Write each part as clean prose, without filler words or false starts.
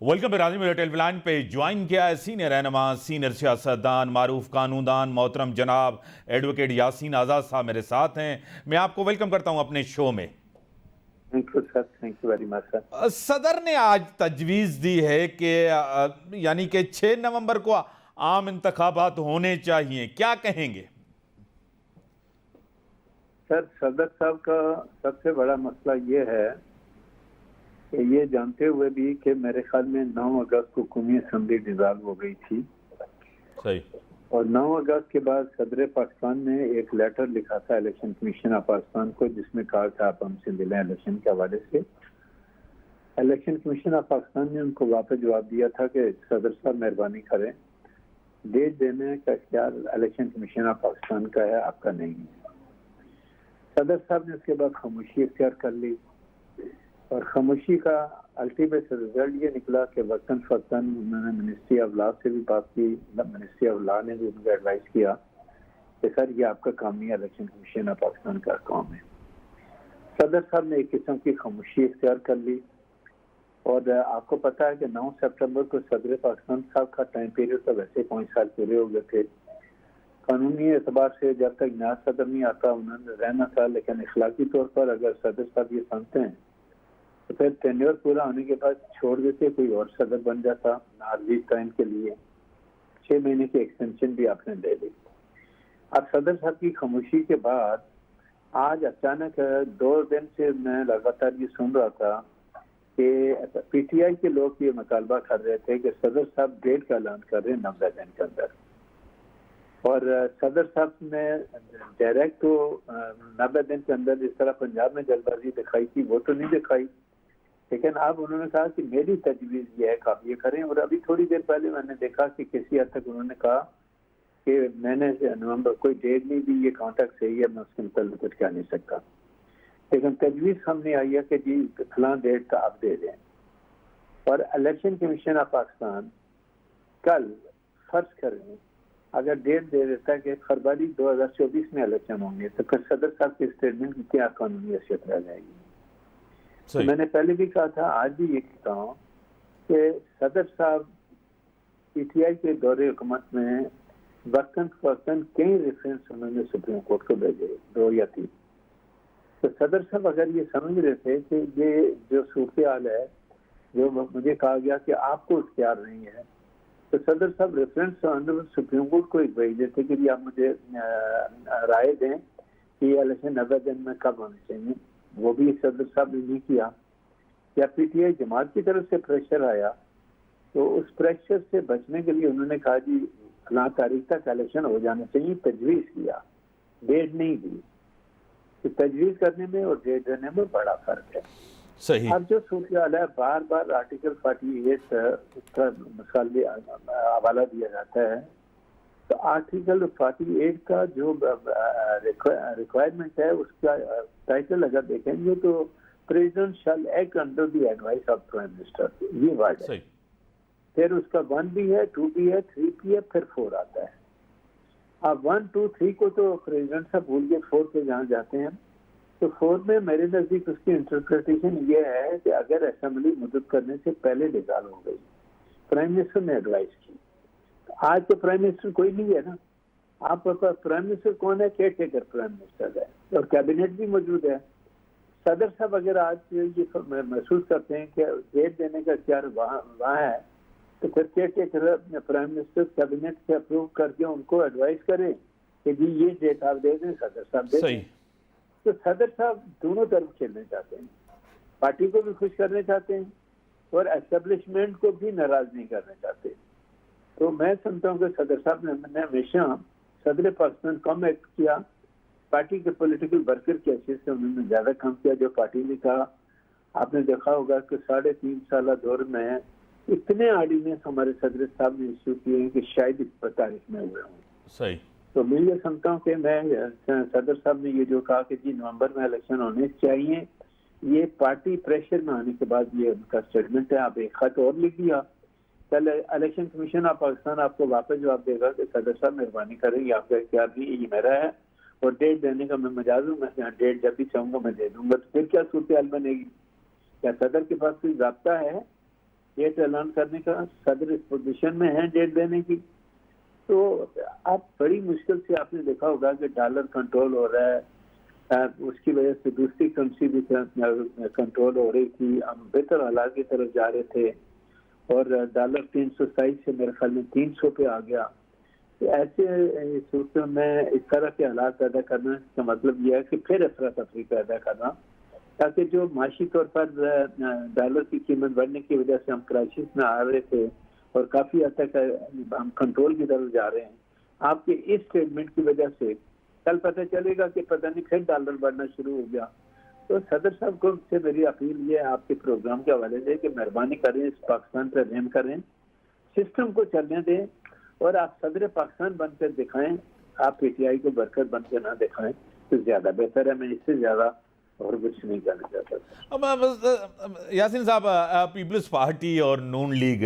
Welcome बरादरी मेरे television पे ज्वाइन किया है सीनियर रहनुमा सीनियर सियासतदान मारूफ कानूनदान मोहतरम जनाब एडवोकेट यासीन आज़ाद साहब मेरे साथ हैं। मैं आपको वेलकम करता हूं अपने शो में। Thank you sir, thank you very much sir. सदर ने आज तजवीज़ दी है कि यानी कि 6 नवंबर को आम इंतखाबात होने चाहिए, क्या कहेंगे? सर, सदर साहब का सबसे बड़ा मसला ये है कि ये जानते हुए भी कि मेरे ख्याल में 9 अगस्त को कौमी असम्बली डिसॉल्व हो गई थी। सही। और 9 अगस्त के बाद सदर पाकिस्तान ने एक लेटर लिखा था इलेक्शन कमीशन ऑफ पाकिस्तान को, जिसमें कहा था आप हमसे मिलें इलेक्शन के हवाले से। इलेक्शन कमीशन ऑफ पाकिस्तान ने उनको वापस जवाब दिया था कि सदर साहब मेहरबानी करें, डेट देने का इख्तियार इलेक्शन कमीशन ऑफ पाकिस्तान का है, आपका नहीं है। सदर साहब ने उसके बाद खामोशी इख्तियार कर ली और खामोशी का अल्टीमेट रिजल्ट ये निकला कि वक्तन फक्तन उन्होंने मिनिस्ट्री ऑफ लॉ से भी बात की। मिनिस्ट्री ऑफ लॉ ने भी उनको एडवाइस किया कि सर ये आपका काम नहीं है, इलेक्शन कमीशन ऑफ पाकिस्तान का काम है। सदर साहब ने एक किस्म की खामोशी इख्तियार कर ली। और आपको पता है कि 9 सितंबर को सदर पाकिस्तान साहब का टाइम पीरियड तो वैसे 5 साल पूरे हो गए थे। कानूनी एतबार से जब तक नया सदर नहीं आता उन्होंने रहना था, लेकिन इखलाकी तौर पर अगर सदर साहब ये समझते हैं तो फिर टेन्योर पूरा होने के बाद छोड़ देते, कोई और सदर बन जाता आर्जी टाइम के लिए। 6 महीने की एक्सटेंशन भी आपने ले ली। अब सदर साहब की खामोशी के बाद आज अचानक 2 दिन से मैं लगातार ये सुन रहा था कि पीटीआई के लोग ये मुतालबा कर रहे थे कि सदर साहब डेट का ऐलान कर रहे हैं 90 दिन के अंदर। और सदर साहब ने डायरेक्ट तो 90 दिन के अंदर जिस तरह पंजाब में जल्दबाजी दिखाई थी वो तो नहीं दिखाई, लेकिन अब उन्होंने कहा कि मेरी तजवीज़ ये है कि आप ये करें। और अभी थोड़ी देर पहले मैंने देखा कि किसी हद तक उन्होंने कहा कि मैंने नवंबर कोई डेट नहीं दी, ये कॉन्टैक्ट सही है, मैं उसके मतलब कुछ कह नहीं सकता, लेकिन तजवीज़ सामने आई है कि जी फलां डेट का आप दे दें। और इलेक्शन कमीशन ऑफ पाकिस्तान कल फर्ज करें अगर डेट दे देता है कि फरवरी 2024 में इलेक्शन होंगे, तो फिर सदर साहब के स्टेटमेंट की क्या कानूनी हैसियत रह जाएगी? तो मैंने पहले भी कहा था, आज भी ये कहता हूँ कि सदर साहब पीटीआई के दौरे हुकूमत में वक्तन फक्तन कई रेफरेंस उन्होंने सुप्रीम कोर्ट को भेजे, 2 या 3। तो सदर साहब अगर ये समझ रहे थे कि ये जो सूरत हाल है, जो मुझे कहा गया कि आपको इख्तियार नहीं है, तो सदर साहब रेफरेंस सुप्रीम कोर्ट को भेज देते कि भी आप मुझे राय दें कि इलेक्शन 90 दिन में कब होने चाहिए। वो भी सदर साहब ने नहीं किया। या पीटीआई जमात की तरफ से प्रेशर आया तो उस प्रेशर से बचने के लिए उन्होंने कहा जी फलां तारीख तक इलेक्शन हो जाना चाहिए, तजवीज़ किया, डेट नहीं दी। तो तजवीज़ करने में और डेट देने में बड़ा फर्क है। सही। अब जो सूरत है, बार बार आर्टिकल 48 का मिसाल हवाला दिया जाता है, तो आर्टिकल 48 का जो रिक्वायरमेंट है उसका टाइटल अगर देखेंगे तो president shell act under the advice of prime minister, ये वर्ड है। फिर उसका 1 भी है, 2 भी है, 3 भी है, फिर 4 आता है। अब 1, 2, 3 को तो प्रेसिडेंट साहब भूल के 4 पे जहाँ जाते हैं, तो 4 में मेरे नजदीक उसकी इंटरप्रिटेशन ये है कि अगर असेंबली मदद करने से पहले डिसॉल्व हो गई, प्राइम मिनिस्टर ने एडवाइस की। आज तो प्राइम मिनिस्टर कोई नहीं है ना, आपके पास प्राइम मिनिस्टर कौन है? केयर टेकर प्राइम मिनिस्टर है और कैबिनेट भी मौजूद है। सदर साहब अगर आज ये महसूस करते हैं कि डेट देने का इख्तियार वहाँ है, तो फिर care taker prime minister cabinet से अप्रूव करके उनको एडवाइस करें कि जी ये डेट आप दे दें, सदर साहब दे दें। तो सदर साहब दोनों तरफ खेलना चाहते हैं, पार्टी को भी खुश करना चाहते हैं और एस्टेब्लिशमेंट को भी नाराज नहीं करना चाहते। तो मैं समझता हूँ कि सदर साहब ने हमेशा सदर पाकिस्तान कम एक्ट किया, पार्टी के पॉलिटिकल वर्कर की हैसियत से उन्होंने ज़्यादा काम किया। जो पार्टी ने कहा, आपने देखा होगा कि 3.5 साल दौर में इतने ऑर्डिनेंस हमारे सदर साहब ने इश्यू किए हैं कि शायद इस तारीख में हुए हों। सही। तो मैं ये समझता हूँ कि मैं सदर साहब ने ये जो कहा कि जी नवंबर में इलेक्शन होने चाहिए, ये पार्टी प्रेशर में आने के बाद ये उनका स्टेटमेंट है। आप एक खत और लिख दिया, कल इलेक्शन कमीशन ऑफ पाकिस्तान आपको वापस जवाब देगा कि सदर साहब मेहरबानी करेंगे, आपका इख्तियार नहीं, ये मेरा है और डेट देने का मैं मजाज हूँ, मैं डेट जब भी चाहूँगा मैं दे दूंगा। तो फिर क्या सूरत हाल बनेगी? क्या सदर के पास कोई ज़ाब्ता है डेट ऐलान करने का, सदर इस पोजीशन में है डेट देने की। तो आप बड़ी मुश्किल से आपने देखा होगा कि डॉलर कंट्रोल हो रहा है, उसकी वजह से दूसरी करेंसी भी कंट्रोल हो रही थी, हम बेहतर हालात की तरफ जा रहे थे और डॉलर 327 से मेरे ख्याल में 300 पे आ गया। तो ऐसे सूरत में इस तरह के हालात पैदा करना का मतलब यह है कि फिर अफरा तफरी पैदा करना, ताकि जो माशी तौर पर डॉलर की कीमत बढ़ने की वजह से हम क्राइसिस में आ रहे थे और काफी हद तक हम कंट्रोल की तरफ जा रहे हैं, आपके इस स्टेटमेंट की वजह से कल पता चलेगा कि पता नहीं फिर डॉलर बढ़ना शुरू हो गया। तो सदर साहब को से मेरी अपील ये है आपके प्रोग्राम के हवाले से कि मेहरबानी करें, इस पाकिस्तान पर रहम करें, सिस्टम को चलने दें और आप सदर पाकिस्तान बनकर दिखाएं, आप पीटीआई को वर्कर बनकर ना दिखाएं तो ज्यादा बेहतर है। मैं इससे ज्यादा और कुछ नहीं कहना चाहता। अब यासीन साहब, पीपल्स पार्टी और नून लीग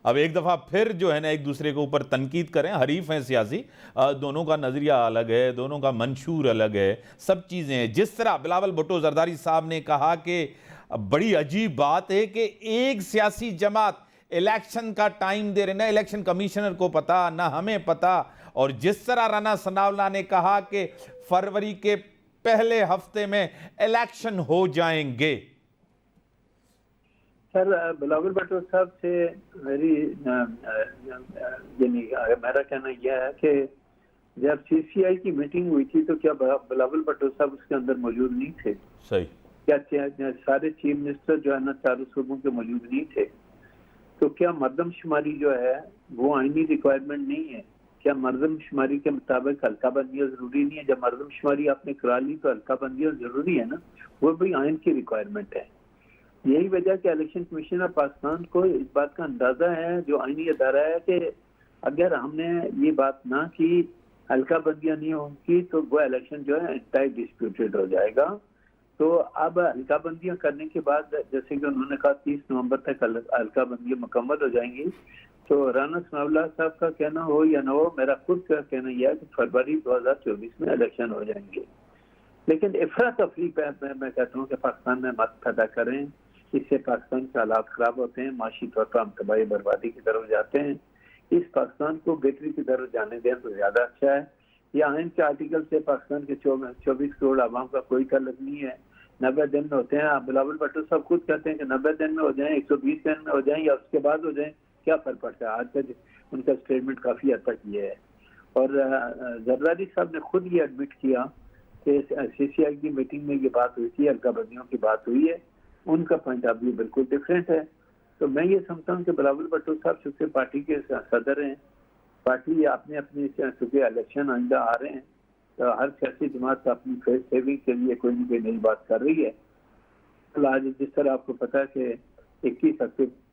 अब एक दफ़ा फिर जो है ना एक दूसरे के ऊपर तनकीद करें, हरीफ हैं सियासी, दोनों का नज़रिया अलग है, दोनों का मंशूर अलग है, सब चीज़ें हैं। जिस तरह बिलावल भुट्टो जरदारी साहब ने कहा कि बड़ी अजीब बात है कि एक सियासी जमात इलेक्शन का टाइम दे रहे, ना इलेक्शन कमिश्नर को पता ना हमें पता, और जिस तरह राना सनावला ने कहा कि फरवरी के पहले हफ्ते में इलेक्शन हो जाएंगे। सर, बिलावल भुट्टो साहब से मेरी मेरा कहना यह है कि जब सीसीआई की मीटिंग हुई थी तो क्या बिलावल भुट्टो साहब उसके अंदर मौजूद नहीं थे? सही। क्या सारे चीफ मिनिस्टर जो है ना चारों सूबों के मौजूद नहीं थे? तो क्या मर्दमशुमारी जो है वो आईनी रिक्वायरमेंट नहीं है? क्या मर्दमशुमारी के मुताबिक हल्का बंदियाँ जरूरी नहीं है? जब मर्दमशुमारी आपने करा ली तो हल्का बंदियाँ जरूरी है ना, वो भी आइन की रिक्वायरमेंट है। यही वजह कि इलेक्शन कमीशन ऑफ पाकिस्तान को इस बात का अंदाजा है, जो आईनी अदारा है, कि अगर हमने ये बात ना की, हल्का बंदियाँ नहीं होंगी तो वो इलेक्शन जो है इंटायर डिस्प्यूटेड हो जाएगा। तो अब हल्का बंदियाँ करने के बाद, जैसे कि उन्होंने कहा 30 नवंबर तक हल्का बंदियाँ मुकम्मल हो जाएंगी, तो राना सनाउल्लाह साहब का कहना हो या ना हो, मेरा खुद का कहना यह है कि फरवरी 2024 में इलेक्शन हो जाएंगे। लेकिन इफरा तफरी पे मैं कहता हूँ कि पाकिस्तान में मत पैदा करें, इससे पाकिस्तान के हालात खराब होते हैं, माशी तौर पर हम तबाही बर्बादी की तरफ जाते हैं। इस पाकिस्तान को बेहतरी की तरफ जाने दें तो ज्यादा अच्छा है। यह आइन के आर्टिकल से पाकिस्तान के 24 करोड़ आवाम का कोई ताल्लुक नहीं है। 90 दिन में होते हैं। आप बिलावल भुट्टो साहब खुद कहते हैं कि 90 दिन में हो जाएं, 120 दिन में हो जाएं या उसके बाद हो जाएं, क्या फर्क पड़ता है? आज तक उनका स्टेटमेंट काफी हद तक ये है। और जरदारी साहब ने खुद ये एडमिट किया कि सीसीआई की मीटिंग में ये बात हुई थी, हल्का बंदियों की बात हुई है, उनका पॉइंट ऑफ व्यू बिल्कुल डिफरेंट है। तो मैं ये समझता हूँ कि बिलावल भुट्टो साहब चूंकि पार्टी के सदर हैं, पार्टी आपने अपने चूंकि इलेक्शन आइंदा आ रहे हैं, तो हर सियासी जमात अपनी फेस सेविंग के लिए कोई न कोई नई बात कर रही है। आज जिस तरह आपको पता है कि 21 अक्टूबर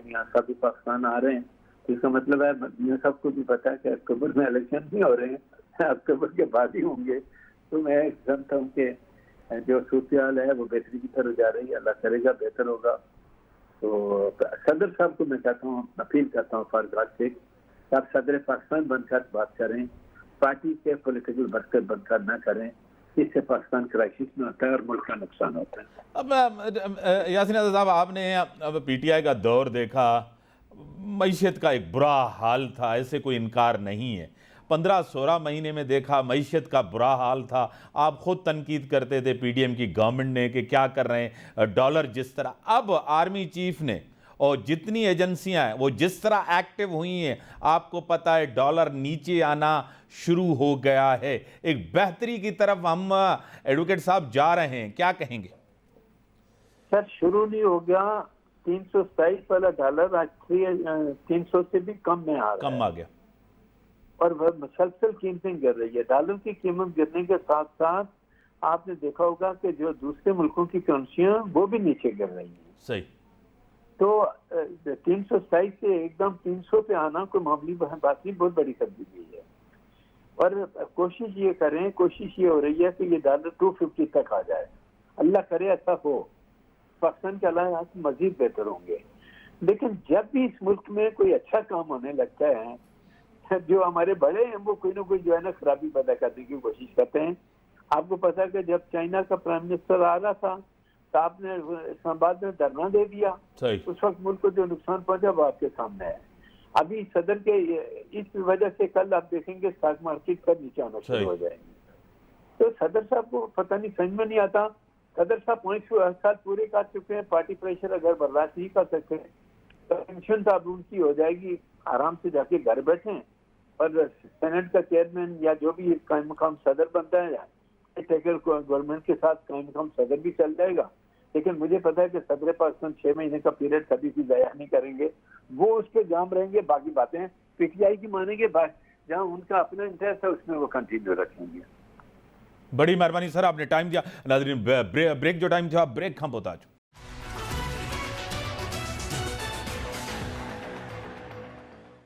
यहाँ सभी पाकिस्तान आ रहे हैं, इसका मतलब है मियां सबको भी पता है कि अक्टूबर में इलेक्शन नहीं हो रहे हैं, अक्टूबर के बाद ही होंगे। तो मैं समझता हूँ कि जो सूरत है वो बेहतरी की तरफ जा रही है, अल्लाह करेगा बेहतर होगा। तो सदर साहब को मैं कहता हूँ, अपील करता हूँ फॉर से, आप सदर पाकिस्तान बनकर बात करें, पार्टी के पॉलिटिकल वर्कर बनकर ना करें, इससे पाकिस्तान क्राइसिस में होता है और मुल्क का नुकसान होता है। अब यासीन साहब, आपने अब पीटीआई का दौर देखा, मईशत का एक बुरा हाल था, ऐसे कोई इनकार नहीं है। 15-16 महीने में देखा मईशत का बुरा हाल था। आप खुद तनकीद करते थे पीडीएम की गवर्नमेंट ने कि क्या कर रहे हैं, डॉलर जिस तरह, अब आर्मी चीफ ने और जितनी एजेंसियां हैं वो जिस तरह एक्टिव हुई हैं, आपको पता है डॉलर नीचे आना शुरू हो गया है। एक बेहतरी की तरफ हम एडवोकेट साहब जा रहे हैं, क्या कहेंगे? सर, शुरू नहीं हो गया, 327 वाला डॉलर आज 300 से भी कम में आ गया और वह मुसलसल कीमतें गिर रही है। डॉलर की कीमत गिरने के साथ साथ आपने देखा होगा कि जो दूसरे मुल्कों की करेंसियां वो भी नीचे गिर रही हैं। सही। तो 327 से एकदम 300 पे आना कोई मामूली बात नहीं, बहुत बड़ी तब्दीली है। और कोशिश ये हो रही है कि ये डॉलर 250 तक आ जाए। अल्लाह करे ऐसा हो, पाकिस्तान के हालात मजीद बेहतर होंगे। लेकिन जब भी इस मुल्क में कोई अच्छा काम होने लगता है, जो हमारे बड़े हैं वो कोई ना कोई जो है ना खराबी पैदा करने की कोशिश करते हैं। आपको पता है कि जब चाइना का प्राइम मिनिस्टर आ रहा था साहब ने इस्लामाबाद में धरना दे दिया, सही। उस वक्त मुल्क को जो नुकसान पहुंचा वो आपके सामने है। अभी सदर के इस वजह से कल आप देखेंगे स्टॉक मार्केट का नीचे आना शुरू हो जाएगी। तो सदर साहब को पता नहीं, समझ में नहीं आता। सदर साहब 5 साल पूरे कर चुके हैं, पार्टी प्रेशर अगर बर्दाश्त नहीं कर सकते तो पेंशन साहब उनकी हो जाएगी, आराम से जाके घर बैठे और सेनेट का चेयरमैन या जो भी कायम मकाम सदर बनता है गवर्नमेंट के साथ कायम मकाम सदर भी चल जाएगा। लेकिन मुझे पता है कि सदर पाकिस्तान 6 महीने का पीरियड कभी भी ज़ाया नहीं करेंगे, वो उस पर जाम रहेंगे। बाकी बातें पीटीआई की मानेंगे, जहाँ उनका अपना इंटरेस्ट है उसमें वो कंटिन्यू रखेंगे। बड़ी मेहरबानी सर, आपने टाइम दिया। नाज़रीन ब्रेक जो टाइम था ब्रेक हम पहुंचा चुके।